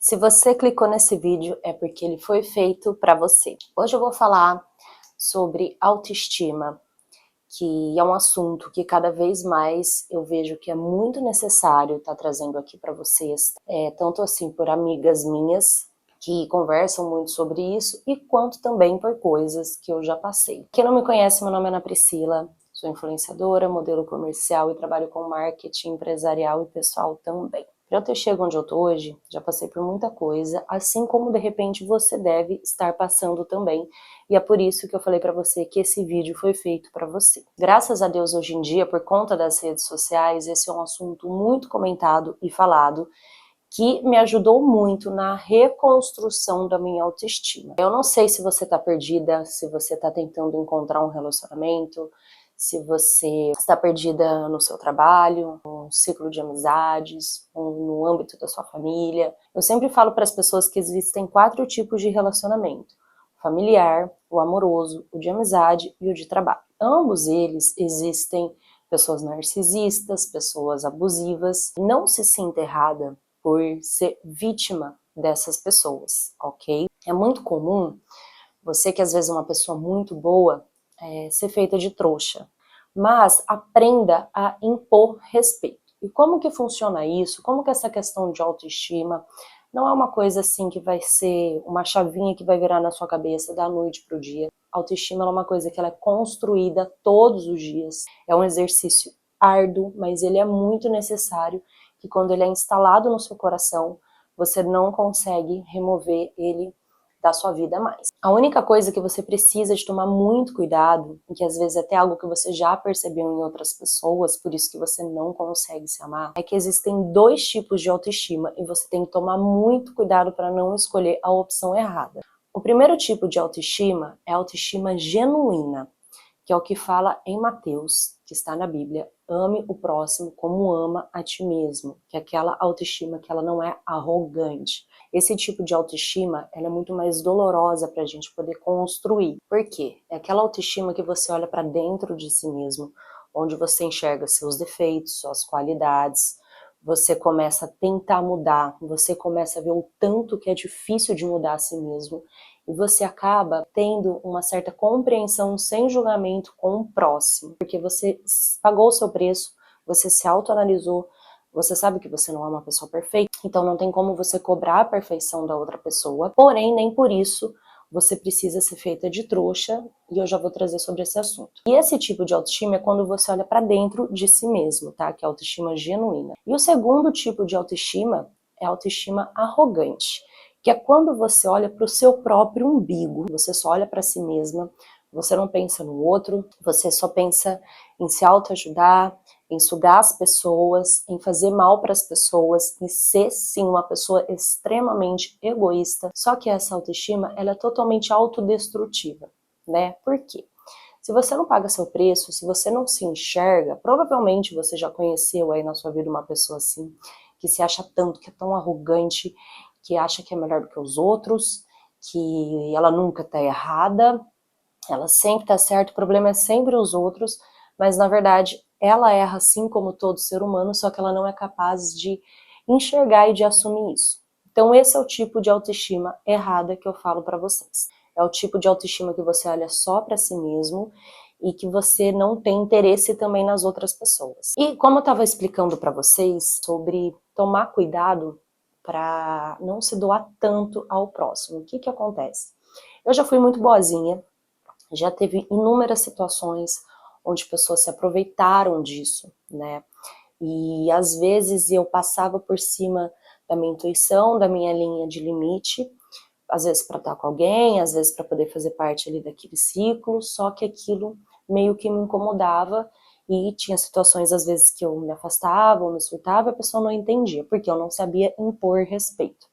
Se você clicou nesse vídeo é porque ele foi feito para você. Hoje eu vou falar sobre autoestima, que é um assunto que cada vez mais eu vejo que é muito necessário estar trazendo aqui para vocês, tanto assim por amigas minhas que conversam muito sobre isso, e quanto também por coisas que eu já passei. Quem não me conhece, meu nome é Ana Priscila, sou influenciadora, modelo comercial e trabalho com marketing empresarial e pessoal também. Para eu ter chegado onde eu tô hoje, já passei por muita coisa, assim como de repente você deve estar passando também, e é por isso que eu falei para você que esse vídeo foi feito para você. Graças a Deus hoje em dia, por conta das redes sociais, esse é um assunto muito comentado e falado, que me ajudou muito na reconstrução da minha autoestima. Eu não sei se você tá perdida, se você tá tentando encontrar um relacionamento, se você está perdida no seu trabalho, no ciclo de amizades, ou no âmbito da sua família. Eu sempre falo para as pessoas que existem 4 tipos de relacionamento: o familiar, o amoroso, o de amizade e o de trabalho. Ambos eles existem pessoas narcisistas, pessoas abusivas. Não se sinta errada por ser vítima dessas pessoas, ok? É muito comum você, que às vezes é uma pessoa muito boa, ser feita de trouxa, mas aprenda a impor respeito. E como que funciona isso? Como que essa questão de autoestima não é uma coisa assim que vai ser uma chavinha que vai virar na sua cabeça da noite pro dia. A autoestima é uma coisa que ela é construída todos os dias. É um exercício árduo, mas ele é muito necessário, que quando ele é instalado no seu coração, você não consegue remover ele da sua vida mais. A única coisa que você precisa de tomar muito cuidado, e que às vezes é até algo que você já percebeu em outras pessoas, por isso que você não consegue se amar, é que existem 2 tipos de autoestima e você tem que tomar muito cuidado para não escolher a opção errada. O primeiro tipo de autoestima é a autoestima genuína, que é o que fala em Mateus, que está na Bíblia: ame o próximo como ama a ti mesmo, que é aquela autoestima que ela não é arrogante. Esse tipo de autoestima, ela é muito mais dolorosa para a gente poder construir. Por quê? É aquela autoestima que você olha para dentro de si mesmo, onde você enxerga seus defeitos, suas qualidades, você começa a tentar mudar, você começa a ver o tanto que é difícil de mudar a si mesmo, e você acaba tendo uma certa compreensão sem julgamento com o próximo, porque você pagou o seu preço, você se autoanalisou, você sabe que você não é uma pessoa perfeita, então não tem como você cobrar a perfeição da outra pessoa, porém nem por isso você precisa ser feita de trouxa, e eu já vou trazer sobre esse assunto. E esse tipo de autoestima é quando você olha para dentro de si mesmo, tá? Que é a autoestima genuína. E o segundo tipo de autoestima é a autoestima arrogante, que é quando você olha para o seu próprio umbigo, você só olha para si mesma, você não pensa no outro, você só pensa em se autoajudar, em sugar as pessoas, em fazer mal para as pessoas, em ser sim uma pessoa extremamente egoísta. Só que essa autoestima, ela é totalmente autodestrutiva, né? Por quê? Se você não paga seu preço, se você não se enxerga, provavelmente você já conheceu aí na sua vida uma pessoa assim, que se acha tanto, que é tão arrogante, que acha que é melhor do que os outros, que ela nunca tá errada, ela sempre tá certa, o problema é sempre os outros, mas na verdade ela erra assim como todo ser humano, só que ela não é capaz de enxergar e de assumir isso. Então esse é o tipo de autoestima errada que eu falo para vocês. É o tipo de autoestima que você olha só para si mesmo e que você não tem interesse também nas outras pessoas. E como eu estava explicando para vocês sobre tomar cuidado para não se doar tanto ao próximo, o que que acontece? Eu já fui muito boazinha, já teve inúmeras situações onde pessoas se aproveitaram disso, né? E às vezes eu passava por cima da minha intuição, da minha linha de limite, às vezes para estar com alguém, às vezes para poder fazer parte ali daquele ciclo, só que aquilo meio que me incomodava, e tinha situações às vezes que eu me afastava ou me surtava e a pessoa não entendia, porque eu não sabia impor respeito.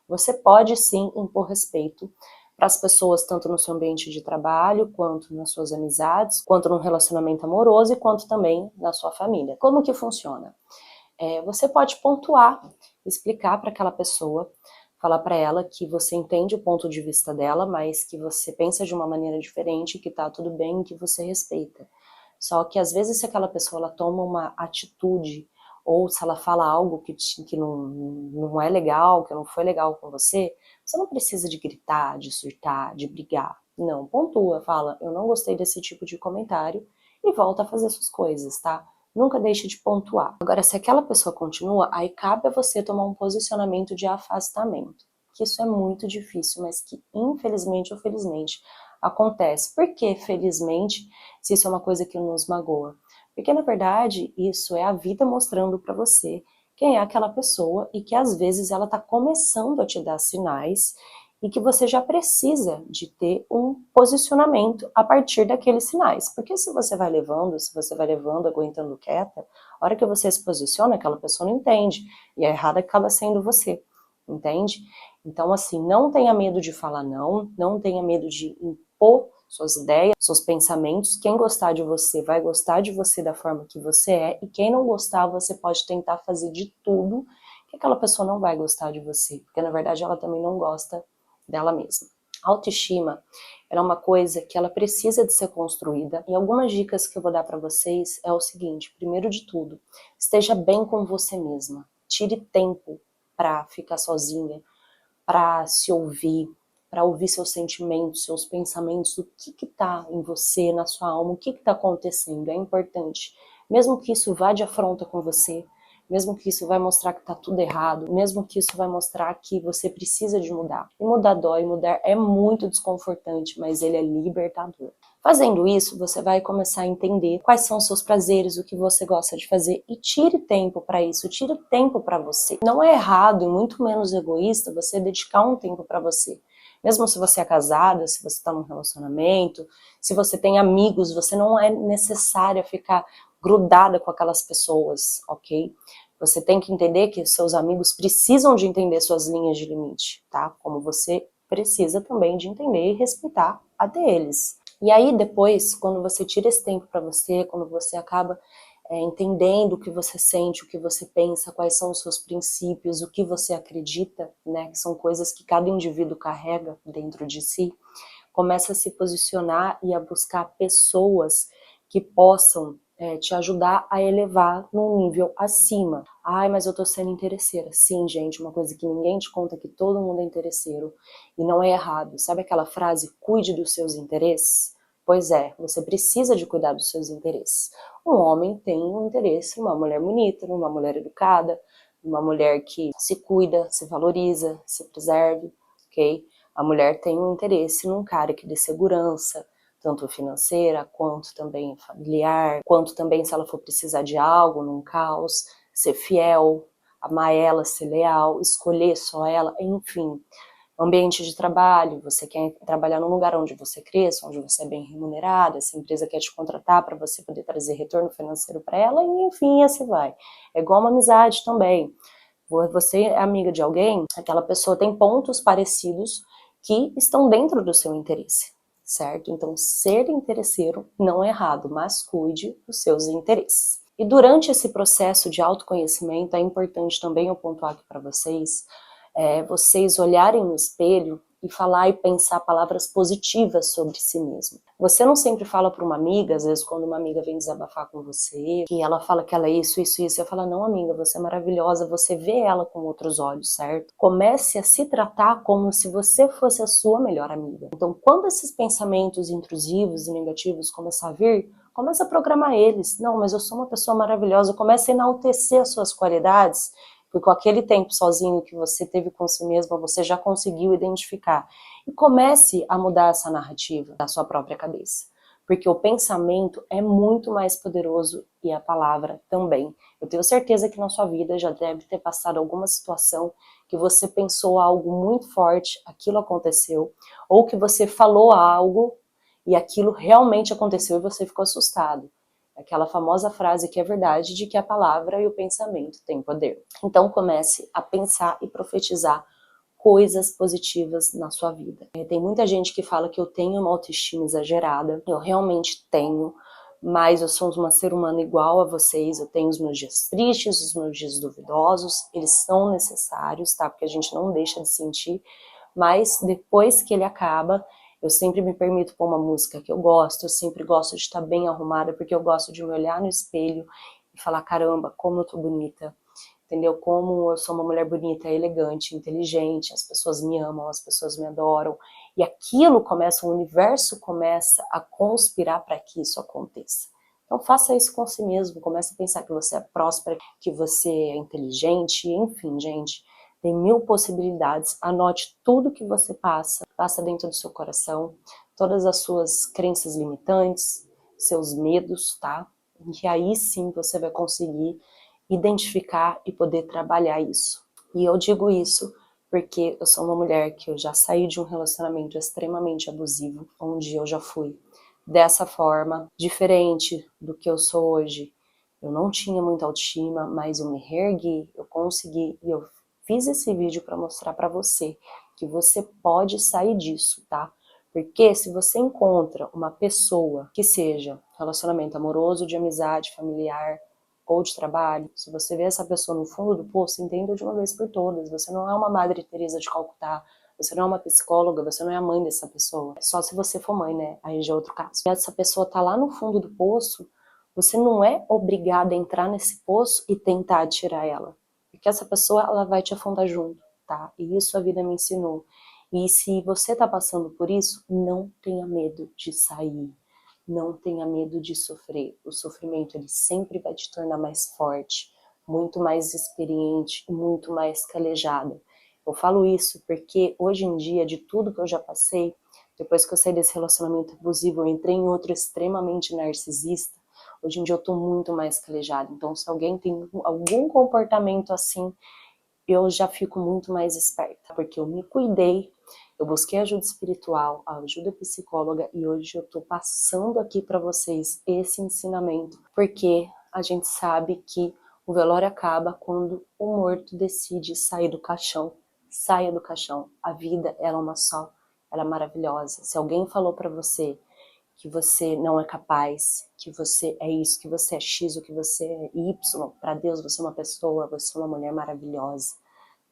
Você pode sim impor respeito para as pessoas, tanto no seu ambiente de trabalho, quanto nas suas amizades, quanto no relacionamento amoroso e quanto também na sua família. Como que funciona? Você pode pontuar, explicar para aquela pessoa, falar para ela que você entende o ponto de vista dela, mas que você pensa de uma maneira diferente, que tá tudo bem, que você respeita. Só que às vezes se aquela pessoa ela toma uma atitude ou se ela fala algo que não é legal, que não foi legal com você, você não precisa de gritar, de surtar, de brigar. Não, pontua, fala, eu não gostei desse tipo de comentário e volta a fazer suas coisas, tá? Nunca deixe de pontuar. Agora, se aquela pessoa continua, aí cabe a você tomar um posicionamento de afastamento. Que isso é muito difícil, mas que infelizmente ou felizmente acontece. Por que felizmente, se isso é uma coisa que nos magoa? Porque na verdade isso é a vida mostrando para você quem é aquela pessoa e que às vezes ela está começando a te dar sinais e que você já precisa de ter um posicionamento a partir daqueles sinais. Porque se você vai levando, aguentando quieta, a hora que você se posiciona, aquela pessoa não entende. E a errada acaba sendo você, entende? Então, assim, não tenha medo de falar não, não tenha medo de impor suas ideias, seus pensamentos. Quem gostar de você vai gostar de você da forma que você é, e quem não gostar, você pode tentar fazer de tudo que aquela pessoa não vai gostar de você, porque na verdade ela também não gosta dela mesma. A autoestima é uma coisa que ela precisa de ser construída, e algumas dicas que eu vou dar para vocês é o seguinte: primeiro de tudo, esteja bem com você mesma, tire tempo para ficar sozinha, para se ouvir, para ouvir seus sentimentos, seus pensamentos, o que está em você, na sua alma, o que está acontecendo, é importante. Mesmo que isso vá de afronta com você, mesmo que isso vai mostrar que está tudo errado, mesmo que isso vai mostrar que você precisa de mudar. E mudar dói, mudar é muito desconfortante, mas ele é libertador. Fazendo isso, você vai começar a entender quais são os seus prazeres, o que você gosta de fazer, e tire tempo para isso, tire tempo para você. Não é errado e muito menos egoísta você dedicar um tempo para você. Mesmo se você é casada, se você está num relacionamento, se você tem amigos, você não é necessária ficar grudada com aquelas pessoas, ok? Você tem que entender que seus amigos precisam de entender suas linhas de limite, tá? Como você precisa também de entender e respeitar a deles. E aí depois, quando você tira esse tempo para você, quando você acaba entendendo o que você sente, o que você pensa, quais são os seus princípios, o que você acredita, né, que são coisas que cada indivíduo carrega dentro de si, começa a se posicionar e a buscar pessoas que possam te ajudar a elevar num nível acima. Ai, mas eu tô sendo interesseira. Sim, gente, uma coisa que ninguém te conta é que todo mundo é interesseiro. E não é errado. Sabe aquela frase, cuide dos seus interesses? Pois é, você precisa de cuidar dos seus interesses. Um homem tem um interesse em uma mulher bonita, numa mulher educada, uma mulher que se cuida, se valoriza, se preserve, ok? A mulher tem um interesse num cara que dê segurança, tanto financeira, quanto também familiar, quanto também se ela for precisar de algo num caos, ser fiel, amar ela, ser leal, escolher só ela, enfim. Ambiente de trabalho, você quer trabalhar num lugar onde você cresça, onde você é bem remunerada, essa empresa quer te contratar para você poder trazer retorno financeiro para ela, e enfim, assim vai. É igual uma amizade também. Você é amiga de alguém, aquela pessoa tem pontos parecidos que estão dentro do seu interesse, certo? Então, ser interesseiro não é errado, mas cuide dos seus interesses. E durante esse processo de autoconhecimento, é importante também eu pontuar aqui para vocês, vocês olharem no espelho e falar e pensar palavras positivas sobre si mesmo. Você não sempre fala para uma amiga, às vezes quando uma amiga vem desabafar com você, que ela fala que ela é isso, você fala, não amiga, você é maravilhosa, você vê ela com outros olhos, certo? Comece a se tratar como se você fosse a sua melhor amiga. Então, quando esses pensamentos intrusivos e negativos começar a vir, comece a programar eles. Não, mas eu sou uma pessoa maravilhosa, comece a enaltecer as suas qualidades, porque com aquele tempo sozinho que você teve com si mesma, você já conseguiu identificar. E comece a mudar essa narrativa da sua própria cabeça. Porque o pensamento é muito mais poderoso e a palavra também. Eu tenho certeza que na sua vida já deve ter passado alguma situação que você pensou algo muito forte, aquilo aconteceu, ou que você falou algo e aquilo realmente aconteceu e você ficou assustado. Aquela famosa frase que é verdade, de que a palavra e o pensamento têm poder. Então comece a pensar e profetizar coisas positivas na sua vida. Tem muita gente que fala que eu tenho uma autoestima exagerada, eu realmente tenho, mas eu sou uma ser humana igual a vocês, eu tenho os meus dias tristes, os meus dias duvidosos, eles são necessários, tá? Porque a gente não deixa de sentir, mas depois que ele acaba, eu sempre me permito pôr uma música que eu gosto, eu sempre gosto de estar bem arrumada, porque eu gosto de me olhar no espelho e falar, caramba, como eu tô bonita, entendeu? Como eu sou uma mulher bonita, elegante, inteligente, as pessoas me amam, as pessoas me adoram, e aquilo começa, o universo começa a conspirar para que isso aconteça. Então faça isso com si mesmo, comece a pensar que você é próspera, que você é inteligente, enfim, gente, tem 1000 possibilidades, anote tudo que você passa dentro do seu coração, todas as suas crenças limitantes, seus medos, tá? E aí sim você vai conseguir identificar e poder trabalhar isso. E eu digo isso porque eu sou uma mulher que eu já saí de um relacionamento extremamente abusivo, onde eu já fui dessa forma, diferente do que eu sou hoje. Eu não tinha muita autoestima, mas eu me reergui, eu consegui, e eu fiz esse vídeo para mostrar para você que você pode sair disso, tá? Porque se você encontra uma pessoa que seja relacionamento amoroso, de amizade, familiar ou de trabalho, se você vê essa pessoa no fundo do poço, entenda de uma vez por todas, você não é uma Madre Teresa de Calcutá, você não é uma psicóloga, você não é a mãe dessa pessoa. Só se você for mãe, né? Aí já é outro caso. Se essa pessoa tá lá no fundo do poço, você não é obrigada a entrar nesse poço e tentar tirar ela. Porque essa pessoa, ela vai te afundar junto, tá? E isso a vida me ensinou. E se você tá passando por isso, não tenha medo de sair. Não tenha medo de sofrer. O sofrimento, ele sempre vai te tornar mais forte, muito mais experiente e muito mais calejada. Eu falo isso porque hoje em dia, de tudo que eu já passei, depois que eu saí desse relacionamento abusivo, eu entrei em outro extremamente narcisista, hoje em dia eu tô muito mais calejada. Então, se alguém tem algum comportamento assim, eu já fico muito mais esperta, porque eu me cuidei, eu busquei ajuda espiritual, ajuda psicóloga, e hoje eu tô passando aqui para vocês esse ensinamento, porque a gente sabe que o velório acaba quando o morto decide sair do caixão. Saia do caixão. A vida, ela é uma só, ela é maravilhosa. Se alguém falou para você que você não é capaz, que você é isso, que você é X, ou que você é Y, para Deus você é uma pessoa, você é uma mulher maravilhosa,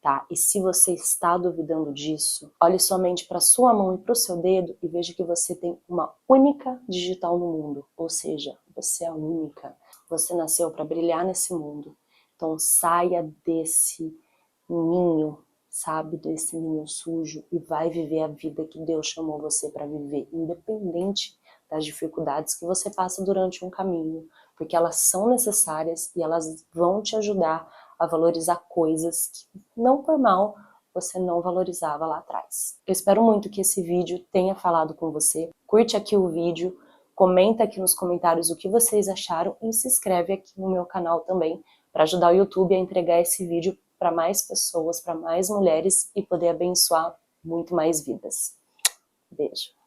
tá? E se você está duvidando disso, olhe somente para sua mão e para o seu dedo e veja que você tem uma única digital no mundo, ou seja, você é a única, você nasceu para brilhar nesse mundo. Então saia desse ninho, sabe, desse ninho sujo e vai viver a vida que Deus chamou você para viver, independente das dificuldades que você passa durante um caminho, porque elas são necessárias e elas vão te ajudar a valorizar coisas que, não por mal, você não valorizava lá atrás. Eu espero muito que esse vídeo tenha falado com você. Curte aqui o vídeo, comenta aqui nos comentários o que vocês acharam e se inscreve aqui no meu canal também, para ajudar o YouTube a entregar esse vídeo para mais pessoas, para mais mulheres e poder abençoar muito mais vidas. Beijo!